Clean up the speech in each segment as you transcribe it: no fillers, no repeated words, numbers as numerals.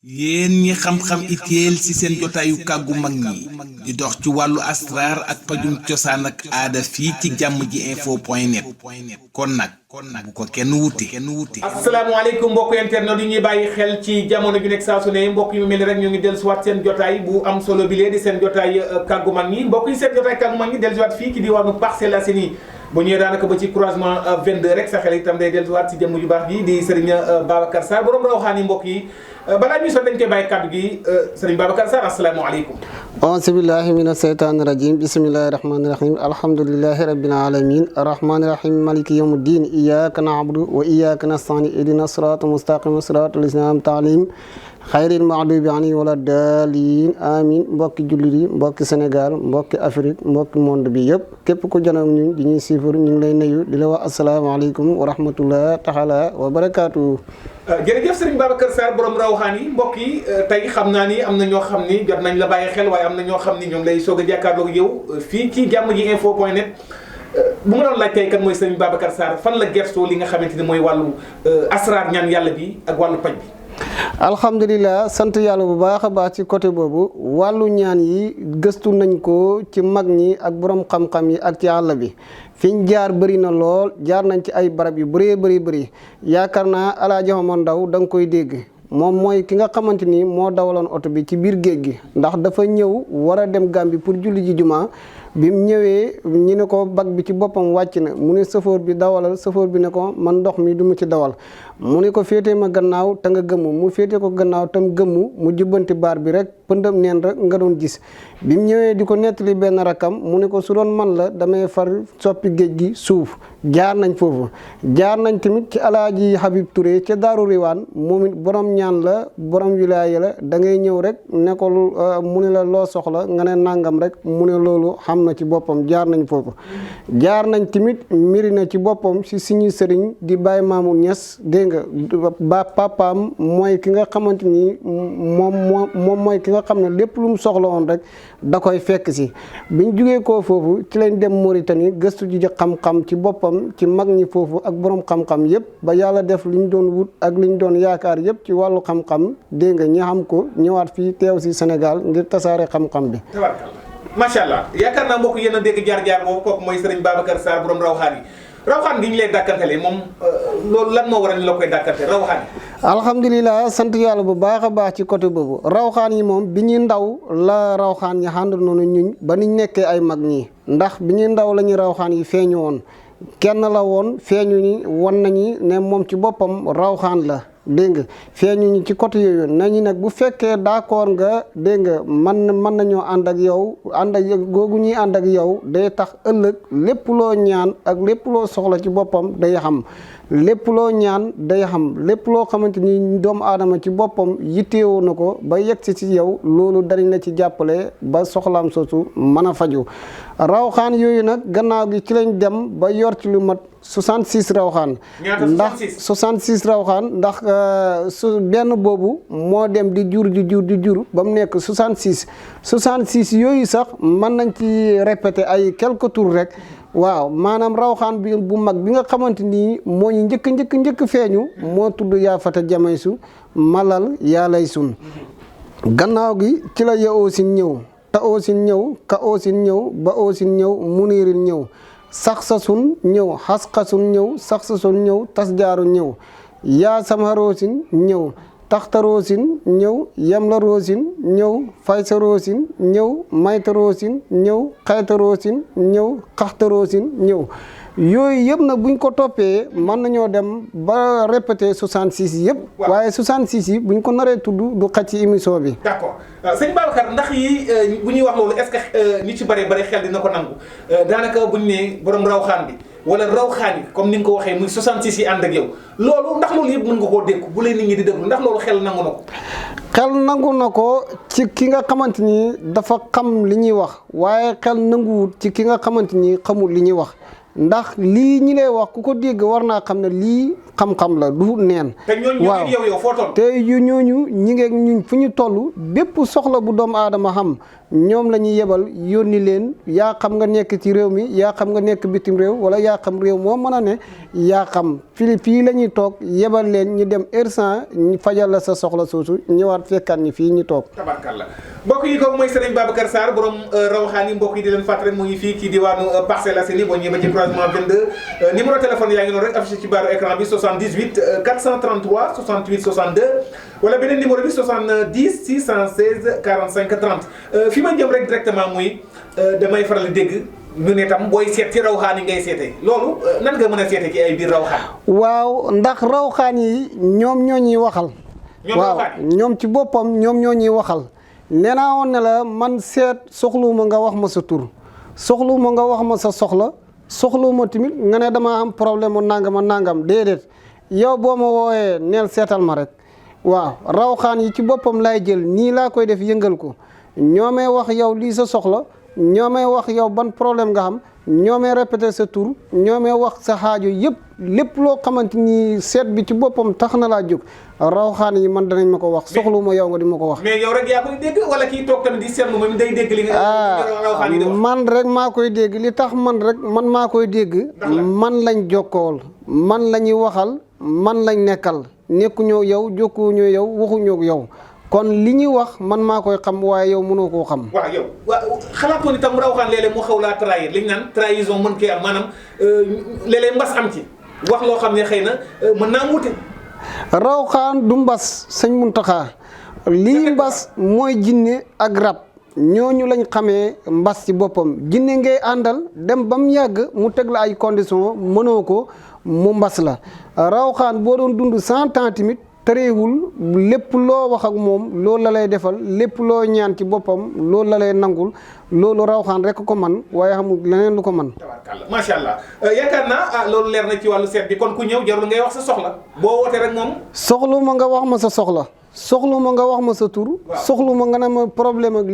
yéen ñi xam-xam itéel ci seen jotaayu kàggu mag ñi di dox ci wàllu asraar ak pajum cosaan ak aada fii ci jàmm ji info point net kon nag bu ko kenn wuti asalaamaaleykum mbokk internet yi ñuy bàyyi xel ci jamono ju nekk saa su ne mbokk yu mel ni rek ñu ngi dellusiwaat seen jotaay bu am solo bi lee di seen jotaay kàggu mag ñi mbokk yi seen jotaay kàggu mag ñi dellusiwaat fii ci diwaanu Parcelles Assainies bu ñëwee daanaka ba ci croisement 22 rek sa xel itam day dellusiwaat ci jëmm ju baax bi di Serigne Babacar Sarr borom rawxaan yi mbokk yi balaa ñuy so dañ koy bàyyi kàddu gi Serigne Babacar Sarr asalaamaaleykum auzu billahi mina seytaani rajim bismillahi rahmani rahim alhamdulillahi rabbil alamin arrahmani rahim maliki yawmiddin iyyaka na'budu wa iyyaka nasta'in ihdina sirata mustaqima sirata lazina an'amta alayhim xayril maxdubi alayhim wala daalin amin mbokki jullit yi mbokki Sénégal mbokki Afrique mbokki monde bi yëpp képp ku janoog ñun di ñuy siifar ñu ngi lay nuyu di la wax asalaamaaleykum wa rahmatullah taala wa barakaatu. jërëjëf Serigne Babacar Sarr borom rawxaan yi mbokk yi tey xam naa ni am na ñoo xam ni jot nañ la bàyyi xel waaye am na ñoo xam ni ñoom lay soog a jàkkaarloog yow fii ci jàmm ji info point net bu ma doon laaj tey kan mooy Serigne Babacar Sarr fan la gertoo li nga xamante ni mooy wàllu asraar ñaan yàlla bi ak wàllu paj bi. alhamdulilah sant yàlla bu baax a baax ci côté boobu wàllu ñaan yi gëstu nañ ko ci mag ñi ak borom xam-xam yi ak ci àll bi fiñ jaar bëri na lool jaar nañ ci ay barab yu bëree bëri yaakaar naa Alaaji Omar Ndaw da nga koy dégg moom mooy ki nga xamante ni moo dawaloon oto bi ci biir géej gi ndax dafa ñëw war a dem Gàmbi pour julli ji jumaa bi mu ñëwee ñu ne ko bag bi ci boppam wàcc na mu ne sëfoor bi dawalal sëfoor bi ne ko man ndox mi du mu ci dawal mu ne ko féetee ma gannaaw te nga gëmmu mu féete ko gannaaw tam gëmmu mu jubbanti baar bi rek pëndam neen rek nga doon gis bi mu ñëwee di ko nettali benn rakam mu ne ko su doon man la damay far soppi géej gi suuf jaar nañ foofu jaar nañ tamit ci Alaaji Habib Touré ca Daaru Riwaan moom it borom ñaan la borom wilaaya la da ngay ñëw rek ne ko mu ne la loo soxla nga ne nangam rek mu ne loolu xam na ci boppam jaar nañ foofu jaar nañ tamit mbiri na ci boppam si suñu sëriñ di Baye Mamour Niass dégg nga ba papaam mooy ki nga xamante ni moom mooy ki nga xam ne lépp lu mu soxla woon rek da koy fekk si biñ jugee koo foofu ci lañ dem Mauritanie gëstu ji xam-xam ci boppam ci mag ñi foofu ak borom xam-xam yëpp ba yàlla def li ñu doon wut ak li ñu doon yaakaar yëpp ci wàllu xam-xam dégg nga ñi xam ko ñëwaat fii teew si Sénégal ngir tasaare xam-xam bi. macha allah yaakaar naa mbokk yéen a dégg jaar-jaar boobu kooku mooy Serigne Babacar Sarr borom rawxaan yi rawxaan gi ñu lay dàkkantele moom loolu lan moo waral ñu la koy dàkkante rawxaan yi. alhamdulilah sant yàlla bu baax a baax ci côté boobu rawxaan yi moom bi ñuy ndaw la rawxaan yi ànd noonu ñuñ ba niñ nekkee ay mag ñi ndax bi ñuy ndaw la ñu rawxaan yi feeñu woon kenn la woon feeñu ni won nañu ne moom ci boppam rawxaan la. dégg nga feeñu ñu ci côté yooyu nañu nag bu fekkee d'accord nga dégg nga mën nañoo ànd ak yow ànd ak googu ñuy ànd ak yow day tax ëllëg lépp loo ñaan ak lépp loo soxla ci boppam day xam lépp loo ñaan day xam lépp loo xamante ni doomu aadama ci boppam yitteewoo na ko ba yegg si yow loolu dariñ la ci jàppale ba soxlaam soosu mën a faju rawxaan yooyu nag gannaaw gi ci lañ dem ba yor ci lu mat 66 rawxaan ndax 66 rawxaan ndax su benn boobu moo dem di jur ba mu nekk 66 yooyu sax mën nañ ci répéter ay quelques tours rek waaw maanaam rawxaan bi bu mag bi nga xamante ni moo ñu njëkk feeñu moo tudd yaa fata jamaysu malal yaa lay sun gannaaw gi ci la ya oosin ñëw ta oosin ñëw ka oosin ñëw ba oosin ñëw muniiril ñëw sax sa sun ñëw xas xasun ñëw sax sa sun ñëw tas jaaru ñëw yaa sama roosin ñëw taxta roosin ñëw yamla roosin ñëw faysa roosin ñëw mayta roosin ñëw xayta roosin ñëw xaxta roosin ñëw yooyu yëpp nag buñ ko toppee mën nañoo dem ba répété 66 yëpp waaye 66 yi buñ ko naree tudd du xaj ci émission bi. d'accord sëñ Babacar ndax yi bu ñuy wax loolu est-ce que ñi ci bari xel dina ko nangu daanaka buñ ne borom rawxaan bi wala rawxaan yi comme ni nga ko waxee muy 66 yi ànd ak yow loolu ndax loolu yëpp mën nga koo dékku bu leen nit ñi di déglu ndax loolu xel nangu na ko. xel nangu na ko ci ki nga xamante ni dafa xam li ñuy wax waaye xel nanguwut ci ki nga xamante ni xamul li ñuy wax ndax lii ñi lay wax ku ko dégg war naa xam ne lii xam-xam la du neen. te ñooñu yow foo toll. te yu ñooñu ñi ngeeg ñun fu ñu toll bépp soxla bu doomu aadama xam ñoom la ñuy yebal yónni leen yaa xam nga nekk ci réew mi yaa xam nga nekk bitim réew wala yaa xam réew moo mën a ne yaa xam fii la ñuy toog yebal leen ñu dem heure ñu fajal la sa soxla soosu ñëwaat fekkaat ñi fii ñu toog. tabarkalla mbokk yi ko mooy Serigne Babacar Sarr borom Rawxaan mbokk yi di leen fàttali mu ngi fii ci diwaanu Parcelles Assainies boo ñëwee ba ci croisement 22 numéro téléphone yaa ngi noonu rek affiché ci baaru écran bi 78 433 68 62 wala beneen numéro bi 70 616 45 30 fi ma jëm rek directement muy damay faral di dégg ñu ne tam booy seet ci rawxaan yi ngay seetee loolu nan nga mën a seete ci ay biir rawxaan. waaw ndax rawxaan yi ñoom ñoo ñuy waxal. waaw ñoom ci boppam ñoom ñoo ñuy waxal. nee naa woon ne la man seet soxluwuma nga wax ma sa tur soxluwuma nga wax ma sa soxluwuma tamit nga ne dama am problème mu nangam déedéet yow boo ma wooyee neel seetal ma rek waaw rawxaan yi ci boppam laay jël nii laa koy def yëngal ko ñoo may wax yow lii sa soxla ñoo may wax yow ban problème nga xam ñoo may répété sa tur ñoo may wax sa xaajo yëpp lépp loo xamante ni seet bi ci boppam tax na laa jóg rawxaan yi man danañ ma ko wax soxluwuma yow nga di ma ko wax. mais yow rek yaa koy dégg wala kii toog tamit di seetlu moom day dégg li nga. rawxaan yi di wax man rek maa koy dégg li tax man maa koy dégg. man lañ jokkool man la ñuy waxal man lañ nekkal nekkuñoo yow jokkuñoo yow waxuñoo yow. kon li ñuy wax man maa koy xam waaye yow mënoo koo xam. waaw yow xalaatoon itam rawxaan léeg-léeg mu xaw laa trahir li ñu naan trahison mën koy am maanaam léeg-léeg mbas am ci wax loo xam ne xëy na mën naa wute. rawxaan du mbas sëñ Muntaxa lii mbas mooy jinne ak rab ñooñu lañ xamee mbas ci boppam jinne ngay àndal dem ba mu yàgg mu teg la ay conditions mënoo ko mu mbas la rawxaan boo doon dund 100 ans tamit. tëreewul lépp loo wax ak moom loolu la lay defal lépp loo ñaan ci boppam loolu la lay nangul loolu rawxaan rek ko man waaye xamul leneen lu ko man tabaarkalla macha allah yaakaar naa loolu leer na ci wàllu seet bi kon ku ñëw jarul ngay wax sa soxla boo wootee rek moom soxlu ma nga wax ma sa soxla soxlu ma nga wax ma sa tur soxlu ma nga ne ma problème ak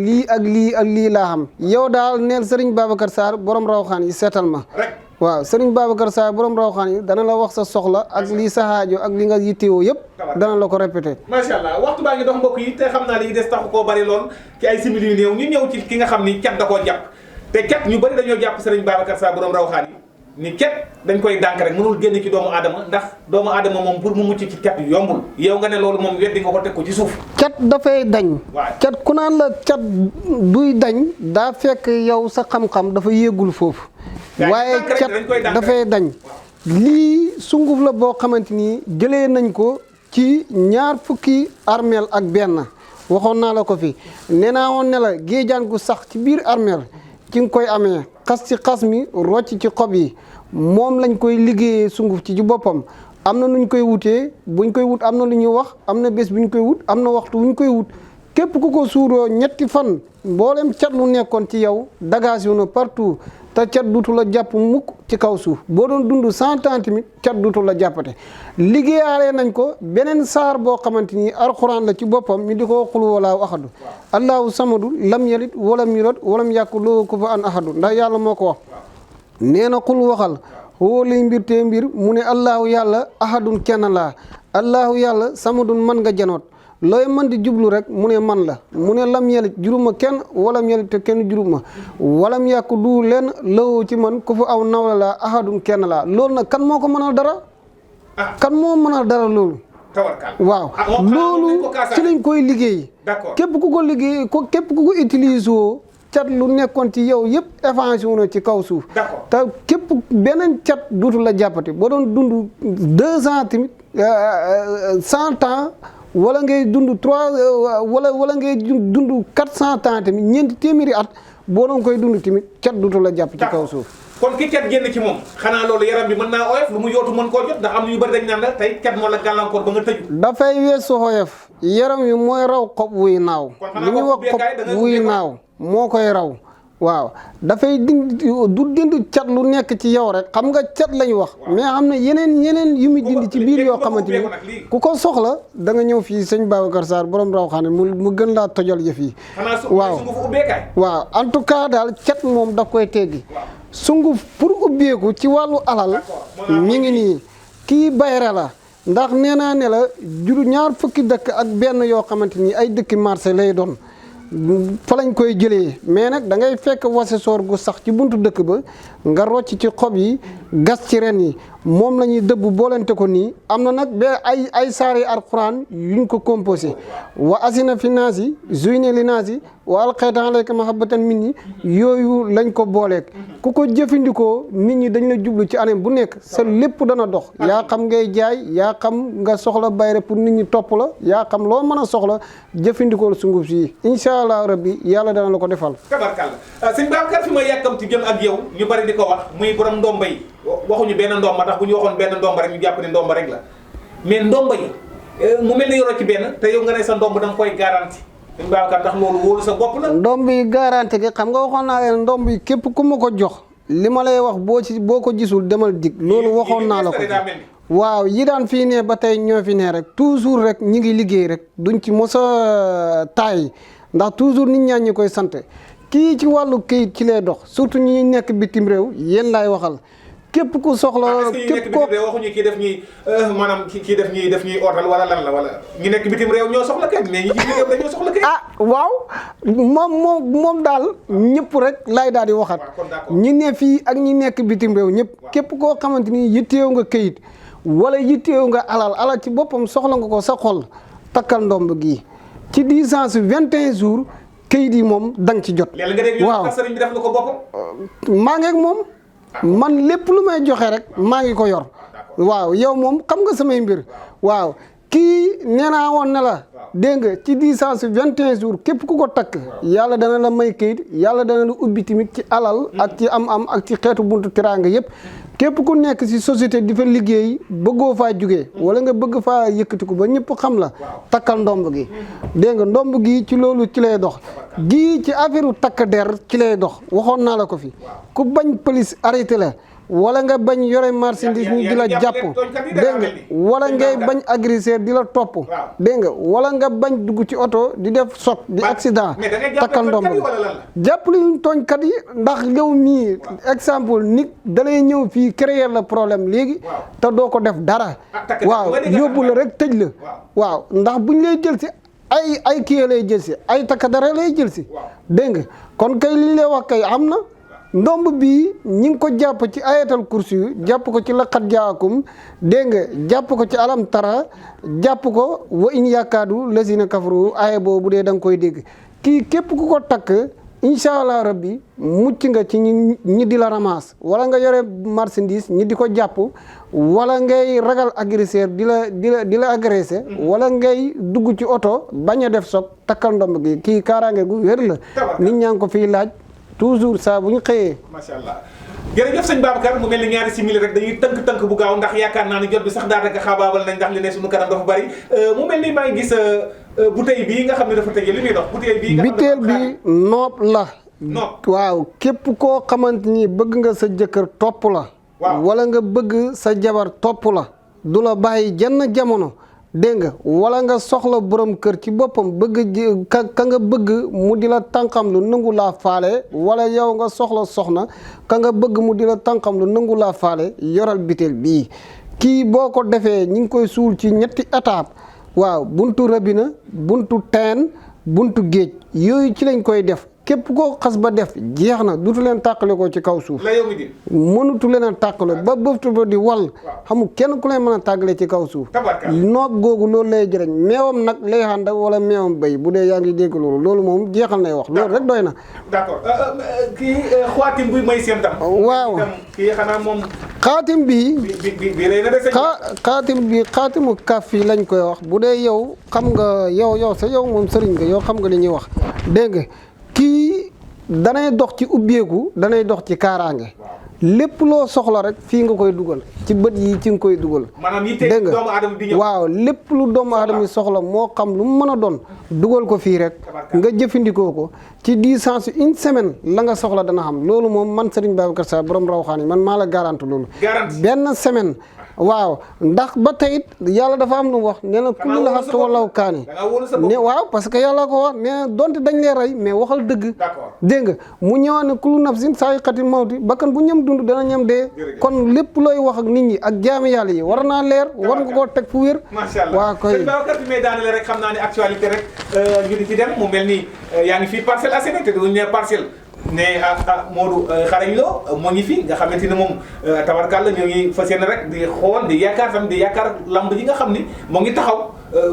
lii laa xam yow daal neel Serigne Babacar Sarr borom rawxaan yi seetal ma rek waaw Serigne Babacar Sarr borom rawxaan yi dana la wax sa soxla ak lii sa xaajo ak li nga yittewoo yëpp dana la ko répété. macha allah waxtu baa ngi dox mbokk yi te xam naa li des taxu koo bari lool ci ay simili yu néew ñu ñëw ci ki nga xam ni cat da koo jàpp te cat ñu bari dañoo jàpp Serigne Babacar Sarr borom rawxaan yi ni cat dañ koy dànk rek mënul génn ci doomu aadama ndax doomu aadama moom pour mu mucc ci cat yombul yow nga ne loolu moom weddi nga ko teg ko ci suuf. cat dafay dañ. cat ku naan la cat duy dañ daa fekk yow sa xam-xam dafa yéegul foofu. waaye cat dafay dañ. lii sunguf la boo xamante ni jëlee nañ ko ci 2 fukki armeel ak benn waxoon naa la ko fi nee naa woon ne la géejaan gu sax ci biir armeel ci nga koy amee xas ci xas mi rocc ci xob yi moom lañ koy liggéeyee sunguf ci boppam am na nuñ koy wutee buñ koy wut am na lu ñuy wax am na bés bu ñu koy wut am na waxtu wuñ koy wut képp ku ko suuroo 3 fan mboolem cat lu nekkoon ci yow dagaas yu na partout te cat dutu la jàpp mukk ci kaw suuf boo doon dund 100 ans tamit cat dutu la jàppate liggéeyaale nañ ko beneen saar boo xamante ni alxuraan la ci boppam ñu di ko xul walaahu ahadu allahu samadu lam yalit walam yulad walam yàkku loo kufuwan ahadu ndax yàlla moo ko wax nee na xul waxal woo lay mbir te mbir mu ne allahu yàlla ahadun kenn laa allahu yàlla samadun man nga janoot looy mën di jublu rek mu ne man la mu ne lam yelit juruma kenn walam yelit te kenn juruma walam yàkku du leen lawoo ci man ku fa aw nawla laa ahadun kenn laa loolu nag kan moo ko mënal dara kan moo mënal dara loolu waaw loolu ci lañ koy liggéey képp ku ko liggéey képp ku ko utilise woo cat lu nekkoon ci yow yëpp évasion na ci kaw suuf te képp beneen cat duutu la jàppati boo doon dund 2 ans tamit 100 ans wala ngay dund 3 wala ngay dund 400 ans tamit 400 téeméeri at boo doon koy dund tamit cat duutu la jàpp ci kaw suuf kon ki cat génn ci moom xanaa loolu yaram bi mën naa oyof lu mu yootu mën koo jot ndax am na yu bëri dañ naan la tey cat moo la gàllankoor ba nga tëju dafay weesu oyof yaram wi mooy raw xob wuy naaw li ñuy wax xob wuy naaw moo koy raw waaw dafay dindi du dindi cat lu nekk ci yow rek xam nga cat lañu wax mais am na yeneen yu muy dindi ci biir yoo xamante ni ku ko soxla da nga ñëw fii sëñ Babacar Sarr borom rawxaane mu gën laa tojol yëf yi waaw en tout cas daal cat moom daf koy teggi sunguf pour ubbeeku ci wàllu alal mi ngi nii kii bayra la ndax nee naa ne la juru 20 dëkk ak benn yoo xamante ni ay dëkki marché lay doon fa lañ koy jëlee mais nag da ngay fekk wasesoor gu sax ci buntu dëkk ba nga rocc ci xob yi gas ci ren yi moom la ñuy dëbb boolente ko nii am na nag ba ay saari alxuraan yuñ ko composé wa asina fi naas yi zuyne li naas yi wa alxayta alayka mahabbatan min ñi yooyu lañ ko booleeg ku ko jëfandikoo nit ñi dañ la jublu ci année bu nekk sa lépp dana dox yaa xam ngay jaay yaa xam nga soxla bayre pour nit ñi topp la yaa xam loo mën a soxla jëfandikoo sunguf si incha allah rabbi yàlla dana la ko defal. tabarkàlla sëñ Babacar fi ma yàkkamti jëm ak yow ñu bari di ko wax muy borom ndomba yi waxuñu benn ndomba ndax bu ñu waxoon benn ndomba rek ñu jàpp ne ndomba rek la mais ndomba yi mu mel ni yoroo ci benn te yow nga ne sa ndomb da nga koy garanti sëñ Babacar ndax loolu wóolu sa bopp la. ndomb yi garanti gi xam nga waxoon naa leen ndomb yi képp ku ma ko jox li ma lay wax boo ko gisul demal dig loolu waxoon naa la ko waaw yi daan fii ne ba tey ñoo fi ne rek toujours rek ñi ngi liggéey rek duñ ci mos a taay ndax toujours nit ñaa ñi koy sant kii ci wàllu këyit ci lay dox surtout ñi nekk bitim réew yéen laay waxal képp ku soxla képp ko waxuñu kii def ñuy maanaam kii def ñuy ootal wala lan la wala ñi nekk bitim réew ñoo soxla kay mais ñi ci réew dañoo soxla kay waaw moom daal ñëpp rek laay daal di waxat ñi ne fii ak ñi nekk bitim réew ñëpp képp koo xamante ni yitteew nga këyit wala yitteew nga alal ci boppam soxla nga ko sa xol takkal ndomb gii ci distance 21 jours këyit yi moom danga ci jot waaw sëriñ bi def na ko boppam maa ngi ak moom man lépp lu may joxe rek maa ngi ko yor waaw yow moom xam nga samay mbir waaw kii nee naa woon ne la dégg nga ci distance 21 jours képp ku ko takk yàlla dana la may këyit yàlla dana la ubbi tamit ci alal ak ci am ak ci xeetu buntu teraanga yëpp képp ku nekk si société di fa liggéey bëggoo faa jugee wala nga bëgg faa yëkkatiku ba ñëpp xam la takkal ndomb gi dégg nga ndomb gi ci loolu ci lay dox gii ci affaire takk der ci lay dox waxoon naa la ko fi ku bañ police arrêté la wala nga bañ yore marchandise ñu di la jàpp dégg nga wala ngay bañ agresseur di la topp dégg nga wala nga bañ dugg ci oto di def choc di accident takkal ndomb gi jàppale ñu tooñkat yi ndax yow mii exemple nit dalay ñëw fii créer la problème léegi te doo ko def dara waaw yóbbu la rek tëj la waaw ndax buñ lay jël si ay kii lay jël si ay takk dara lay jël si dégg nga kon kay li lay wax kay am na ndomb bii ñi ngi ko jàpp ci ayatal kursi yu jàpp ko ci laqad jaakum dégg nga jàpp ko ci alam tara jàpp ko wa in yaakaadu lazina kafaru aaya boobu bu dee da nga koy dégg kii képp ku ko takk incha allah rabbi mucc nga ci ñi di la ramasse wala nga yore marchandise ñi di ko jàpp wala ngay ragal agresseur di la agressé wala ngay dugg ci oto bañ a def soog takkal ndomb gi kii kaaraange gu wér la nit ñaa ngi ko fiy laaj toujours saa bu ñu xëyee. macha allah jërëjëf sëñ Babacar mu mel ni ñaari simili rek dañuy tënk bu gaaw ndax yaakaar naa ne jot bi sax daanaka xaabaabal nañ ndax li ne suñu kanam dafa bari mu mel ni maa ngi gis bouteille bii nga xam ne dafa tëjee li muy dox bouteille bii. biteel bi noob la. waaw képp koo xamante ni bëgg nga sa jëkkër topp la. wala nga bëgg sa jabar topp la. du la bàyyi jenn jamono. dégg nga wala nga soxla borom kër ci boppam bëgg ka nga bëgg mu di la tànqam lu nangu laa faale wala yow nga soxla soxna ka nga bëgg mu di la tànqam lu nangu laa faale yoral biteel bii kii boo ko defee ñi ngi koy suul ci ñetti étape waaw buntu robinet buntu teen buntu géej yooyu ci lañ koy def képp koo xas ba def jeex na dutu leen tàqale ko ci kaw suuf mënutu leen a tàqale ba bëftu ba di wal xamul kenn ku leen mën a tàggale ci kaw suuf noob googu loolu lay jëriñ meewam nag lay xànda wala meewam béy bu dee yaa ngi dégg loolu moom jeexal nay wax loolu rek doy na d'accord kii xaatim bi may seen tam waaw kii xanaa moom xaatim bi xaatimu kaf yi lañ koy wax bu dee yow xam nga yow sa yow moom sëriñ nga yow xam nga li ñuy wax dégg nga kii danay dox ci ubbeeku danay dox ci kaaraange lépp loo soxla rek fii nga koy dugal ci bët yi ci nga koy dugal. maanaam yitte doomu aadama bi ñëw. waaw lépp lu doomu aadama yi soxla moo xam lu mu mën a doon dugal ko fii rek nga jëfandikoo ko ci distance une semaine la nga soxla dana xam loolu moom man Serigne Babacar Sarr borom rawxaan yi man maa la garanti loolu. benn semaine. waaw ndax ba tey yàlla dafa am lu mu wax nee na kulli la xas walaw kaani ne waaw parce que yàlla ko wax mais donte dañ lay rey mais waxal dëgg dégg nga mu ñëwaat ne kullu nafsin saa'iqatul mawti bakkan bu ñam dund dana ñam dee kon lépp looy wax ak nit ñi ak jaami yàlla yi war naa leer war nga koo teg fu wér. macha allah waaw koy Babacar bi may daanale rek xam naa ne actualité rek ñu di ci dem mu mel ni yaa ngi fii Parcelles Assainies te duñu ne parcelle ne Modou xarañ Lo moo ngi fi nga xamante ne moom tabarkàlla ñoo ngi fas yéene rek di xool di yaakaar tam di yaakaar lamb yi nga xam ni moo ngi taxaw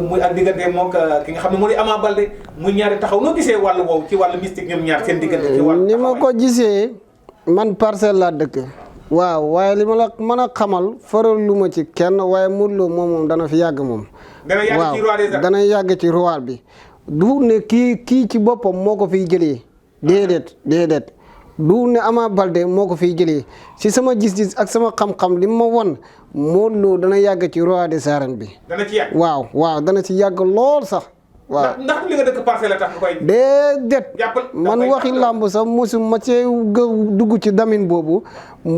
muy ak diggante mook ki nga xam ne moo di Ama Baldé muy ñaari taxaw noo gisee wàllu woowu ci wàllu mystique ñoom ñaar seen diggante ci wàllu ni ma ko gisee man parcelle laa dëkk waaw waaye li ma la mën a xamal faral lu ma ci kenn waaye Modou Lo moom dana fi yàgg moom waaw dana yàgg ci roi bi du ne kii ci boppam moo ko fiy jëlee déedéet du ne Ama Baldé moo ko fiy jëlee si sama gis-gis ak sama xam-xam li ma won Modou Lo dana yàgg ci roi des arènes bi. dana ci yàgg waaw dana ci yàgg lool sax. waaw ndax li nga dëkk parcelle la tax nga koy. déedéet man waxi làmb sax mosu ma cee dugg ci damin boobu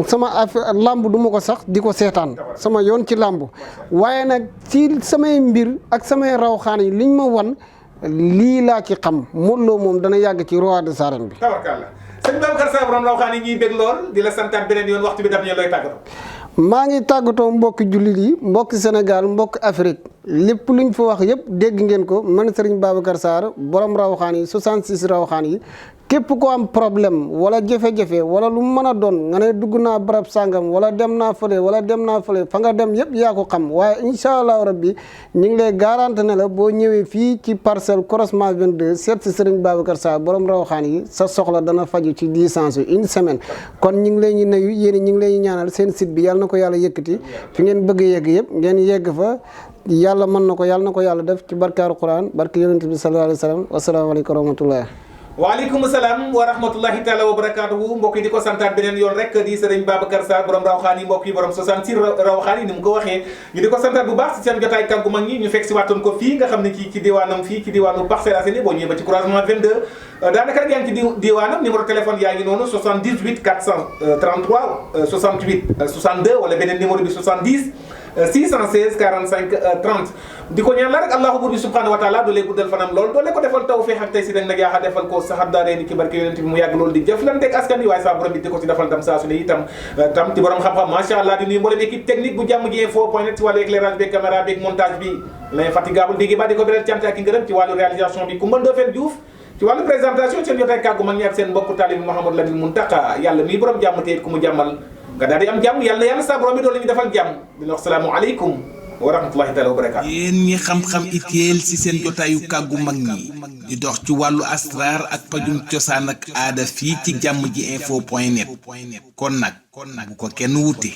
sama affaire làmb du ma ko sax di ko seetaan sama yoon ci làmb waaye nag ci samay mbir ak samay rawxaan yi liñ ma wan. lii laa ci xam Modou Lo moom dana yàgg ci roi des arènes bi. tabarkalla sëñ Babacar Sarr borom rawxaan yi ñuy bég lool di la santaat beneen yoon waxtu bi daf ñu looy tàggatoo. maa ngi tàggatoo mbokki jullit yi mbokki Sénégal mbokki Afrique lépp luñ fa wax yëpp dégg ngeen ko man Serigne Babacar Sarr borom rawxaan yi 66 rawxaan yi képp ko am problème wala jafe-jafe wala lu mën a doon nga ne dugg naa barab sàngam wala dem naa fële fa nga dem yëpp yaa ko xam waaye incha allahu rabbi ñu ngi lay garanti ne la boo ñëwee fii ci parcelle croisement 22 seet si Serigne Babacar Sarr borom rawxaan yi sa soxla dana faju ci distance une semaine kon ñu ngi leen ñu nuyu yéen ñi ngi leen ñaanal seen site bi yàlla na ko yàlla yëkkati fi ngeen bëgg yegg yëpp ngeen yegg fa yàlla mën na ko yàlla def ci barkaaru Quran barke yonent bi sallallahu alayhi wa sallam wasalaamaaleykum wa rahmatullah. waaleykum salaam wa rahmatullahi taala wa barakaatuhu mbokk yi di ko santaat beneen yoon rek di Serigne Babacar Sarr borom rawxaan yi mbokk yi borom 66 rawxaan yi ni mu ko waxee ñu di ko santaat bu baax si seen jotaay kàggu mag ñi ñu fekk si waatoon ko fii nga xam ne ci diwaanam fii ci diwaanu Parcelles Assainies boo ñëwee ba ci croisement 22 daanaka rek yaa ngi ci diwaanam numéro téléphone yaa ngi noonu 78 433 68 62 wala beneen numéro bi 70 616 45 30 di ko ñaan la rek allahu buur bi subhanahu wa taala doolee guddal fanam lool doole ko defal tawfiq ak tey si nag yaaxa defal ko saxat daaree ni ki barke yonent bi mu yàgg loolu di jëflanteeg askan wi waaye saa borom bi di ko si defal tam saa su ne itam tam ci borom xam-xam macha allah di nuyu mboolem équipe technique bu jàmm ji info point net ci wàllu éclairage beeg caméra beeg montage bi l'infatigable di ba di ko beral cant ak ngërëm ci wàllu réalisation bi Coumba Ndoffène Diouf ci wàllu présentation seen jotaay kàggu mag ñi ak seen mbokku taalibi Mouhamadou Lamine Muntaka yàlla mii borom jàmm te ku mu jàmmal nga daal di am jàmm yàlla sa borom bi doon la ñu defal jàmm di wax salaamu aleykum wa rahmatullahi taala wa barakaatu. yéen ñi xam-xam itteel ci seen jotaayu kàggu mag ñi di dox ci wàllu asraar ak pajum cosaan ak aada fii ci jàmm ji info point net kon nag bu ko kenn wuti